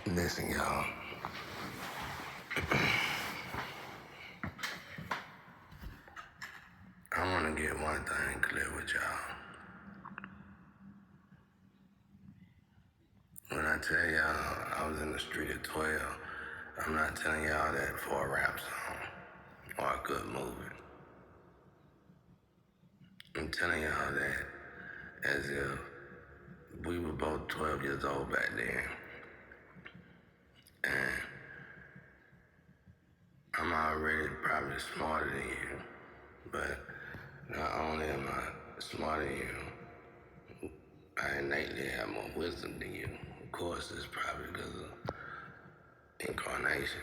Listen, y'all. I want to get one thing clear with y'all. When I tell y'all I was in the street at 12, I'm not telling y'all that for a rap song or a good movie. I'm telling y'all that as if we were both 12 years old back then. And I'm already probably smarter than you. But not only am I smarter than you, I innately have more wisdom than you. Of course, it's probably because of incarnation.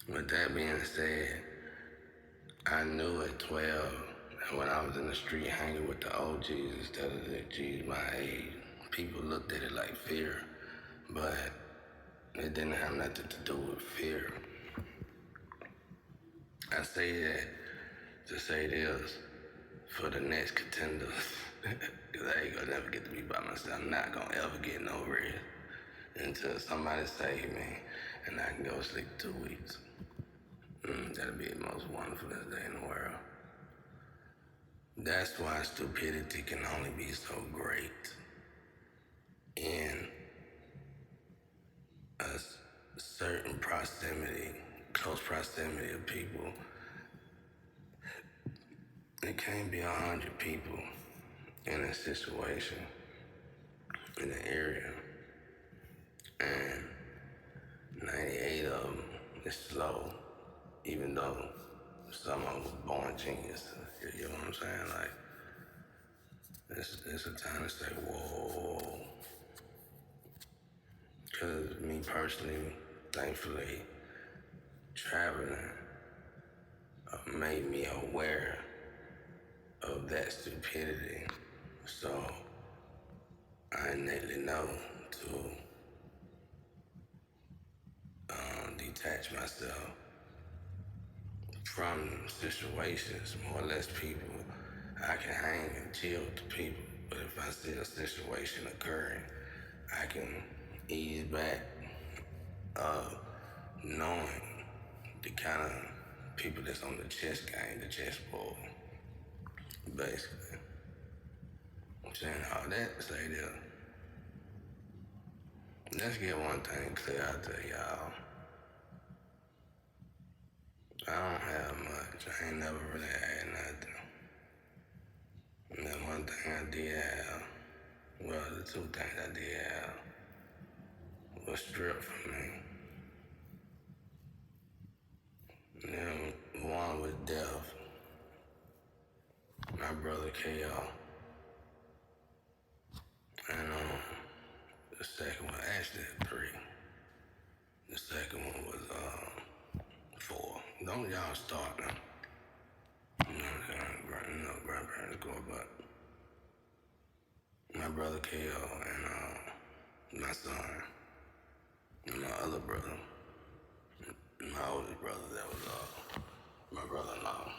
With that being said, I knew at 12, and when I was in the street hanging with the OGs instead of the G's my age, people looked at it like fear, but it didn't have nothing to do with fear. I say that to say this for the next contenders, because I ain't gonna never get to be by myself. I'm not gonna ever get no rest until somebody save me and I can go sleep 2 weeks. That'll be the most wonderful day in the world. That's why stupidity can only be so great in a certain proximity, close proximity of people. It can't be 100 people in a situation, in an area, and 98 of them is slow, even though some of them were born geniuses. You know what I'm saying? Like, it's a time to say, whoa. Because me personally, thankfully, traveling made me aware of that stupidity. So I innately know to detach myself from situations, more or less people. I can hang and chill with the people, but if I see a situation occurring, I can ease back, knowing the kind of people that's on the chess game, the chessboard, basically. I'm saying all that to say that. Let's get one thing clear out there, y'all. I don't have much. I ain't never really had nothing. And then one thing I did have, well, the two things I did have was stripped from me. And then one was death. My brother KO. And the second one, actually three. The second one was four. Don't y'all start now. Grandparents go, but my brother KO and my son and my other brother, my oldest brother, that was my brother-in-law.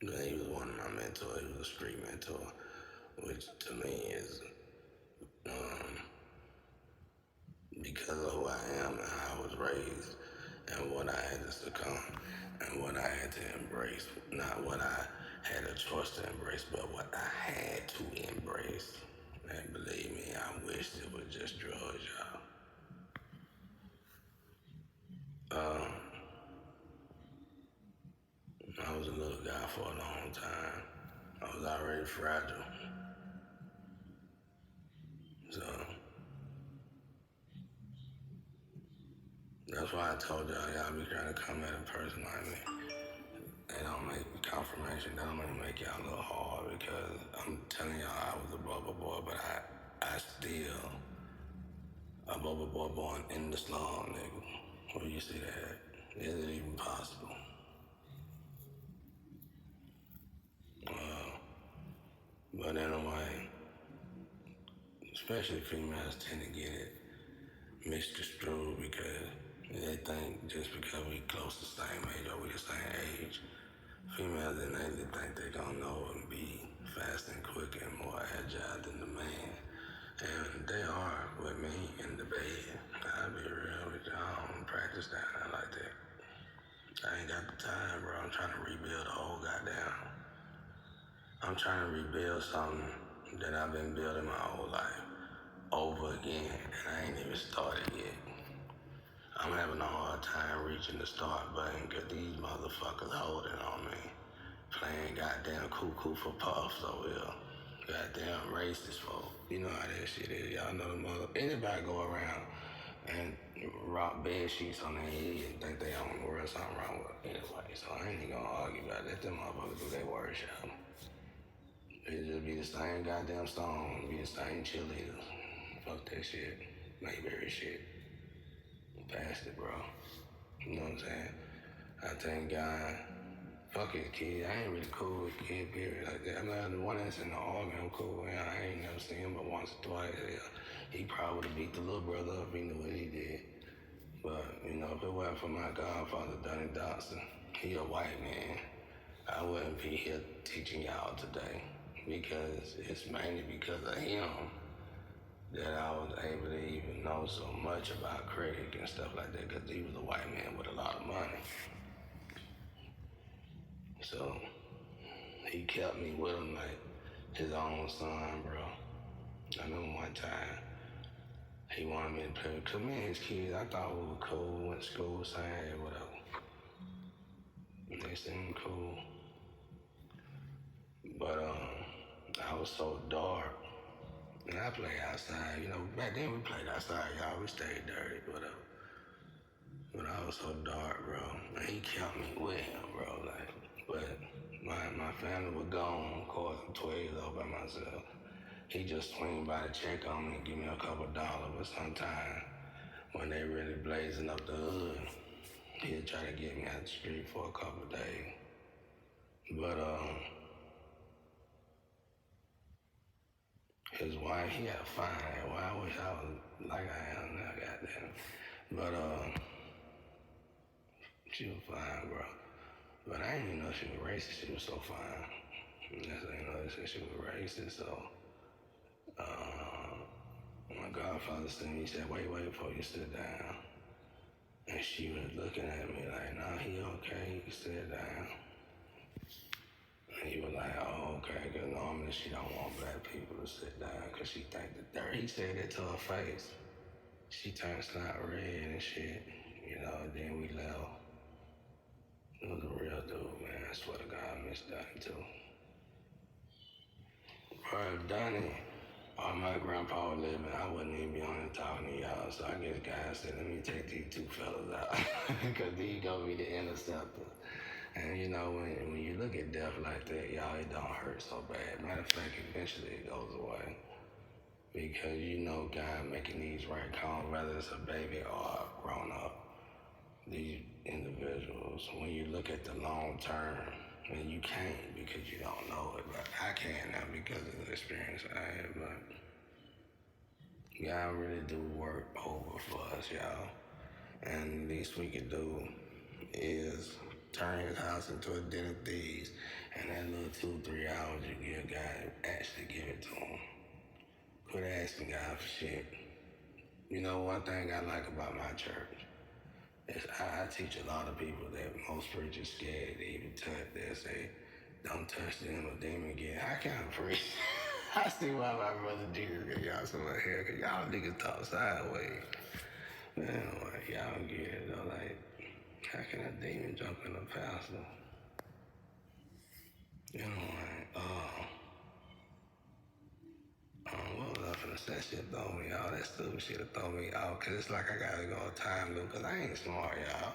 He was one of my mentors. He was a street mentor, which to me is because of who I am and how I was raised and what I had to succumb and what I had to embrace. Not what I had a choice to embrace, but what I had to embrace. And believe me, I wished it was just drugs, y'all. I was a little guy for a long time. I was already fragile. So that's why I told y'all be trying to come at a person like me. They don't make confirmation. That don't make y'all a little hard because I'm telling y'all I was a bubble boy, but I still a bubble boy born in the slum, nigga. Where you see that? Is it even possible? But in a way, especially females tend to get it misconstrued because they think just because we close the same age or we the same age, females innately think they gonna know and be fast and quick and more agile than the man. practice down there like that. I ain't got the time, bro. I'm trying to rebuild the whole goddamn. I'm trying to rebuild something that I've been building my whole life over again, and I ain't even started yet. I'm having a hard time reaching the start button because these motherfuckers holding on me. Playing goddamn cuckoo for puffs over here. Goddamn racist folk. You know how that shit is. Y'all know the mother. Anybody go around and rock bed sheets on their head and think they own the world, something wrong with it. Anyway, so I ain't even gonna argue about it. Let them motherfuckers do their work, y'all. It just be the same goddamn song, be the same cheerleaders. Fuck that shit. Mayberry shit. Past it, bro. You know what I'm saying? I thank God. Fuck his kid. I ain't really cool with kid, period, like that. I'm not the one that's in the army. I'm cool with him. I ain't never seen him but once or twice. Yeah. He probably would have beat the little brother up if he knew what he did. But, you know, if it wasn't for my godfather, Donnie Dawson, he a white man, I wouldn't be here teaching y'all today. Because it's mainly because of him that I was able to even know so much about credit and stuff like that, because he was a white man with a lot of money. So he kept me with him like his own son, bro. I remember one time he wanted me to play, because me and his kids, I thought we were cool, went to school, sang, whatever. And they seemed cool. But I was so dark. And I played outside, you know, back then we played outside, y'all. We stayed dirty, whatever. But I was so dark, bro. And he kept me with him, bro. Like, but my family was gone. Of course, I'm 12 years old by myself. He just swing by to check on me and give me a couple dollars. But sometimes when they really blazing up the hood, he'll try to get me out the street for a couple of days. But his wife, he had a fine wife. I wish I was like I am now, goddamn. But she was fine, bro. But I didn't even know she was racist. She was so fine. That's how you know they said she was racist. So my godfather said me, he said, wait before you sit down. And she was looking at me like, nah, he okay, he can sit down. And he was like, oh, okay, because normally she don't want black people to sit down because she think that they're, he said that to her face. She turned snot red and shit, you know, and then we left. It was a real dude, man. I swear to God, I miss Donnie too. Bro, if Donnie or my grandpa was living, I wouldn't even be on here talking to y'all. So I guess God said, let me take these two fellas out. Because these gonna be the interceptor. And you know, when you look at death like that, y'all, it don't hurt so bad. Matter of fact, eventually it goes away. Because you know God making these right calls, whether it's a baby or a grown up. These individuals, when you look at the long term, and you can't because you don't know it, but I can now because of the experience I had, but God really do work over for us, y'all. And the least we can do is turn his house into a den of thieves, and that little 2-3 hours you give God, actually give it to him. Quit asking God for shit. You know, one thing I like about my church is I teach a lot of people that most preachers scared to even touch. They'll say, don't touch them or them again. I can't preach. I see why my brother Jesus got y'all so much hair, because y'all niggas talk sideways. Man, like, y'all don't get it though. Like, how can a demon jump in a pastor? You know, like, what was I finna say? That shit throw me out. That stupid shit will throw me out. Cause it's like I gotta go a time loop. Cause I ain't smart, y'all.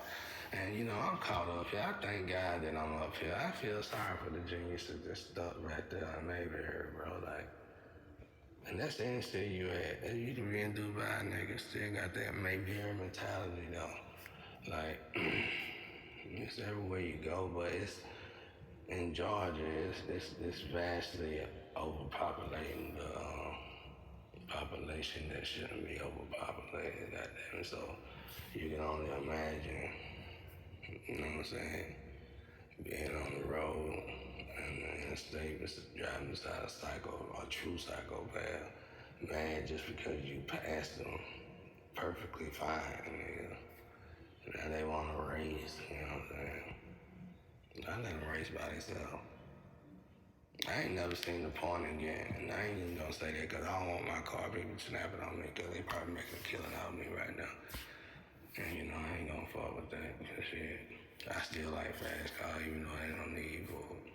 And you know, I'm caught up here. I thank God that I'm up here. I feel sorry for the geniuses that stuck right there on Mayberry, bro. Like, and that's the industry you at. You can be in Dubai, nigga, still got that Mayberry mentality, though. Like, it's everywhere you go, but it's in Georgia. It's vastly overpopulating the population that shouldn't be overpopulated. Goddamn. So you can only imagine. You know what I'm saying? Being on the road and in the state, driving beside a a true psychopath, man, just because you passed them perfectly fine, nigga. Now they want to race, you know what I'm saying? I let them race by themselves. I ain't never seen the point again, and I ain't even gonna say that because I don't want my car people snapping on me because they probably making a killing out of me right now. And you know, I ain't gonna fuck with that shit. I still like fast cars even though they don't need for it.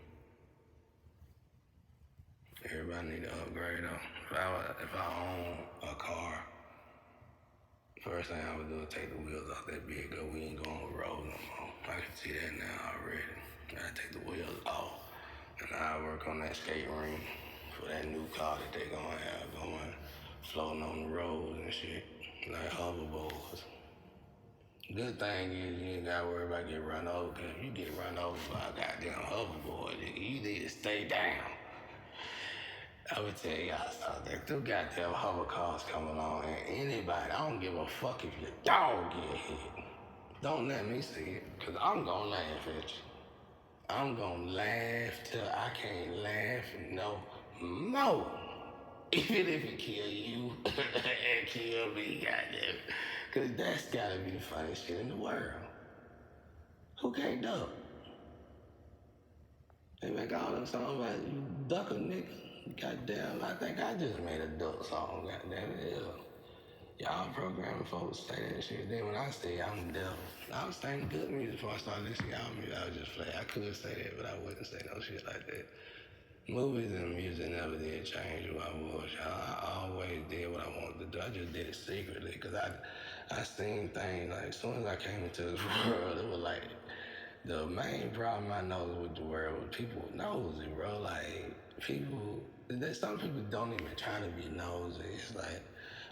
Everybody need to upgrade though. If I own a car, first thing I would do is take the wheels off that big girl. We ain't going on the road no more. I can see that now already. I take the wheels off. And I work on that skate ring for that new car that they gonna have going, floating on the roads and shit, like hoverboards. Good thing is you ain't gotta worry about getting run over, cause if you get run over by a goddamn hoverboard, you need to stay down. I would tell y'all something. Them goddamn hover cars come along and anybody, I don't give a fuck if your dog get hit. Don't let me see it, cause I'm gonna laugh at you. I'm gonna laugh till I can't laugh no more. Even if it kill you and kill me, goddamn. Cause that's gotta be the funniest shit in the world. Who can't duck? They make all them songs about you duck a nigga. Goddamn, I think I just made a duck song, goddamn it. Y'all programming folks say that shit. Then when I say I'm devil, I was saying good music before I started listening to y'all music. I was just play. I could say that, but I wouldn't say no shit like that. Movies and music never did change who I was, y'all. I always did what I wanted to do. I just did it secretly because I seen things like as soon as I came into this world, it was like the main problem I noticed with the world was people nosy, bro. Like some people don't even try to be nosy. It's like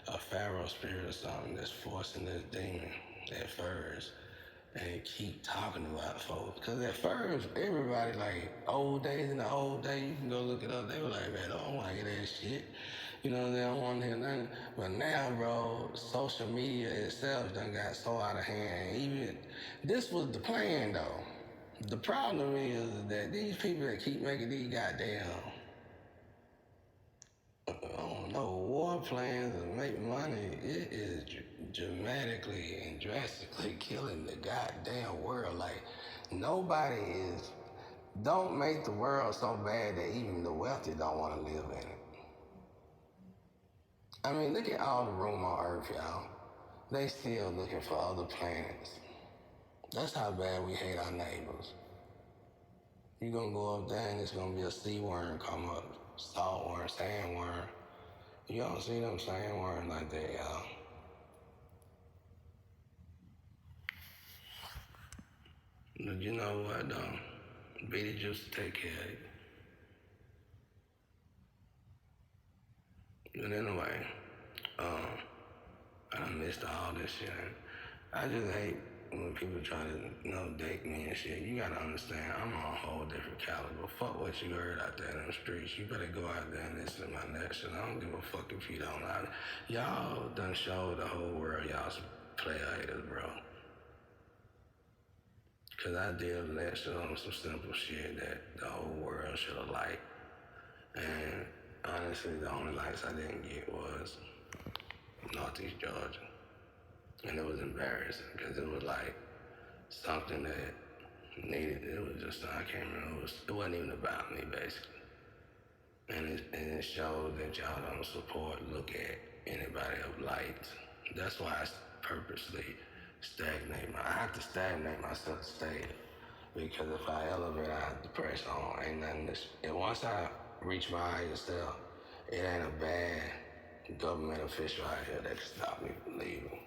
a pharaoh spirit or something that's forcing this demon at first and keep talking about folks. Because at first, everybody, like, old days in the old days, you can go look it up, they were like, man, I don't want to hear that shit. You know, they don't want to hear nothing. But now, bro, social media itself done got so out of hand. Even, this was the plan, though. The problem is that these people that keep making these goddamn, I don't know, war plans to make money, it is dramatically and drastically killing the goddamn world. Like, nobody is, don't make the world so bad that even the wealthy don't want to live in it. I mean, look at all the room on Earth, y'all. They still looking for other planets. That's how bad we hate our neighbors. You gonna go up there and it's gonna be a sea worm come up, salt worm, sandworm. You don't see them sandworms like that, y'all. But you know what, though? Beetlejuice will take care of it. But anyway, I done missed all this shit. I just hate when people try to, date me and shit. You gotta understand, I'm on a whole different caliber. Fuck what you heard out there in the streets. You better go out there and listen to my next shit. I don't give a fuck if you don't. Y'all done showed the whole world y'all some player haters, bro. Cause I did lecture on some simple shit that the whole world should have liked. And honestly, the only likes I didn't get was Northeast Georgia. And it was embarrassing because it was like something that needed, it was just, I can't remember, it wasn't even about me basically. And it shows that y'all don't support, look at anybody of light. That's why I purposely I have to stagnate myself to stay. Because if I elevate, I have to press on. Ain't nothing and once I reach my higher self, it ain't a bad government official out here that can stop me from leaving.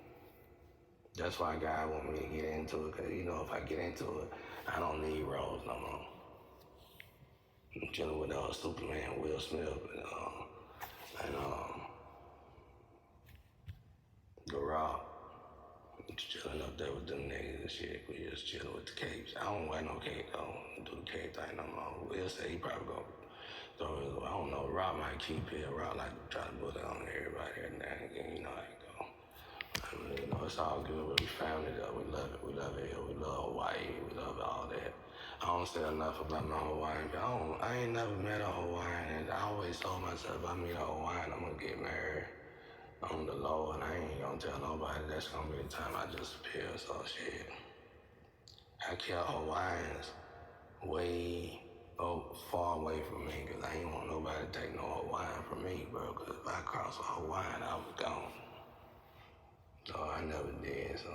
That's why God want me to get into it, because, if I get into it, I don't need roles no more. I'm chilling with Superman, Will Smith, and The Rock. Just chilling up there with them niggas and shit. We just chilling with the capes. I don't wear no cape though. Do the cape thing no more. Will say he probably gonna throw his, I don't know, Rock might keep it. Rock like to try to put it on everybody every now and again, how it go. I mean, it's all good. We family though. We love it. We love it here. We love Hawaii. We love all that. I don't say enough about my Hawaiian. I ain't never met a Hawaiian, and I always told myself if I meet a Hawaiian, I'm gonna get married on the low, and I ain't gonna gonna tell nobody. That's gonna be the time I disappear. So shit. I kept Hawaiians way far away from me because I ain't want nobody to take no Hawaiian from me, bro. Because if I crossed a Hawaiian, I was gone. So I never did. So,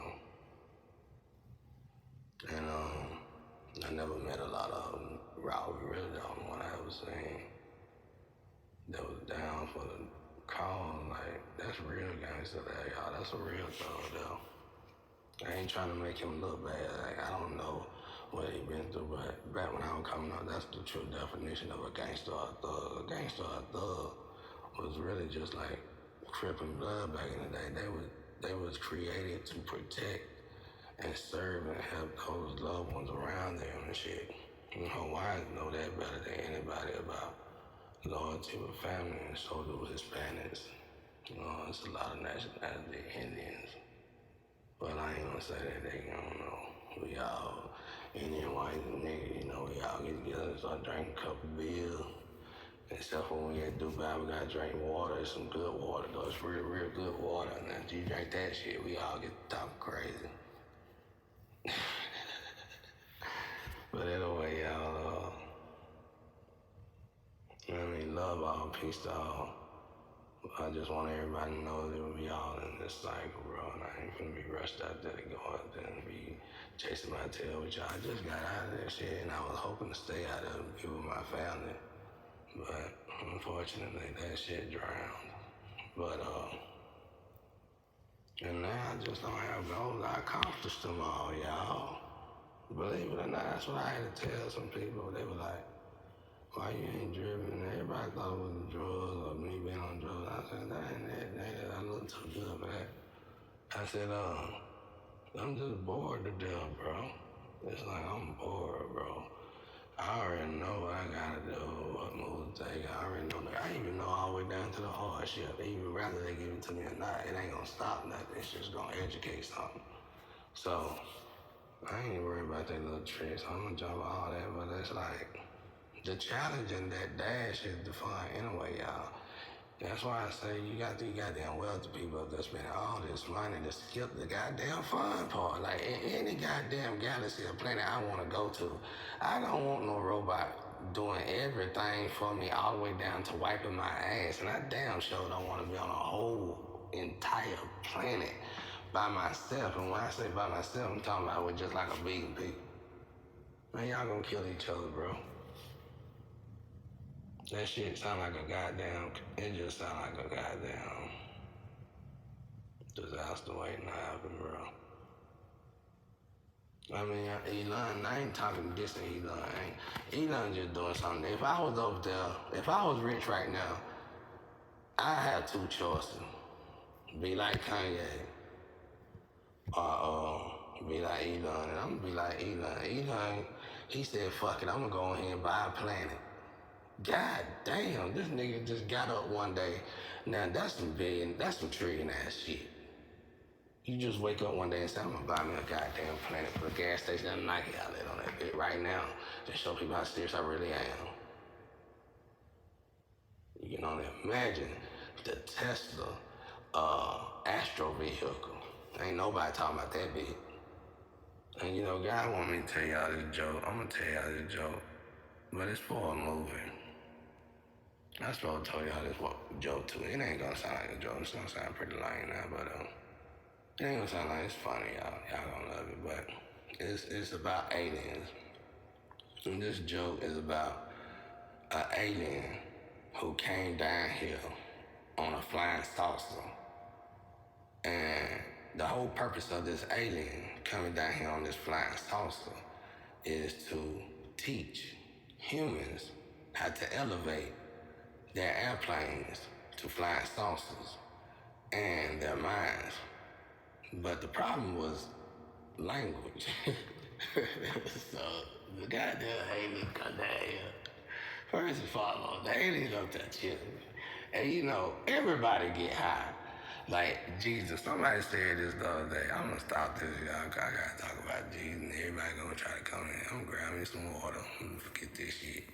and I never met a lot of them. Raul really the only one I ever seen that was down for the cause. Like that's real gangster there, y'all. That's a real thug though. I ain't trying to make him look bad. Like I don't know what he been through, but back when I was coming up, that's the true definition of a gangster or a thug. A gangster or a thug was really just like Crip and Blood back in the day. They was created to protect and serve and help those loved ones around them and shit. You know, Hawaiians know that better than anybody about loyalty with family, and so do Hispanics. You know, it's a lot of nationality, Indians. But I ain't gonna say that they don't know. We all Indian white niggas, you know, we all get together and start drinking a couple beers. Except for when we at Dubai, we gotta drink water. It's some good water though. It's real, real good water. And after you drink that shit, we all get talking crazy. But anyway, y'all, love all, peace to all. I just want everybody to know that we all in this cycle, bro. And I ain't finna be rushed out there to go out there and be chasing my tail with y'all. I just got out of that shit, and I was hoping to stay out there and be with my family. But unfortunately, that shit drowned. But, and now I just don't have goals. I accomplished them all, y'all. Believe it or not, that's what I had to tell some people. They were like, why you ain't driven? Everybody thought it was drugs or me being on drugs. I said, that ain't that. I look too good for that. I said, I'm just bored to death, bro. It's like I'm bored, bro. I already know what I gotta do, what move to take. I already know that. I even know all the way down to the hardship. Even rather they give it to me or not, it ain't gonna stop nothing. It's just gonna educate something. So, I ain't worried about that little tricks. I'm gonna jump all that, but it's like, the challenge in that dash is the fun anyway, y'all. That's why I say you got these goddamn wealthy people that spend all this money to skip the goddamn fun part. Like in any goddamn galaxy or planet I want to go to, I don't want no robot doing everything for me all the way down to wiping my ass. And I damn sure don't want to be on a whole entire planet by myself. And when I say by myself, I'm talking about with just like a billion people. Man, y'all gonna kill each other, bro. That shit sound like a goddamn, it just sound like a goddamn disaster waiting to happen, bro. I mean, Elon, I ain't talking distant Elon. Elon just doing something. If I was over there, if I was rich right now, I have two choices. Be like Kanye or be like Elon. And I'm gonna be like Elon. Elon, he said, fuck it, I'm gonna go ahead and buy a planet. God damn, this nigga just got up one day. Now that's some trillion ass shit. You just wake up one day and say, I'm gonna buy me a goddamn planet, put a gas station and a Nike outlet on that bit right now to show people how serious I really am. You can only imagine the Tesla Astro vehicle. Ain't nobody talking about that bit. And you know, God want me to tell y'all this joke. I'm gonna tell y'all this joke, but it's for a movie. I was supposed to tell y'all this joke too. It ain't gonna sound like a joke. It's gonna sound pretty lame now, but it ain't gonna sound like it's funny, y'all. Y'all gonna love it, but it's about aliens. And this joke is about an alien who came down here on a flying saucer. And the whole purpose of this alien coming down here on this flying saucer is to teach humans how to elevate their airplanes to flying saucers and their minds. But the problem was language. So the goddamn alien come down here. First and foremost, the aliens up there chilling. And you know, everybody get high. Like Jesus, somebody said this the other day. I'm gonna stop this, y'all. I gotta talk about Jesus and everybody gonna try to come in. I'm gonna grab me some water. I'm gonna forget this shit.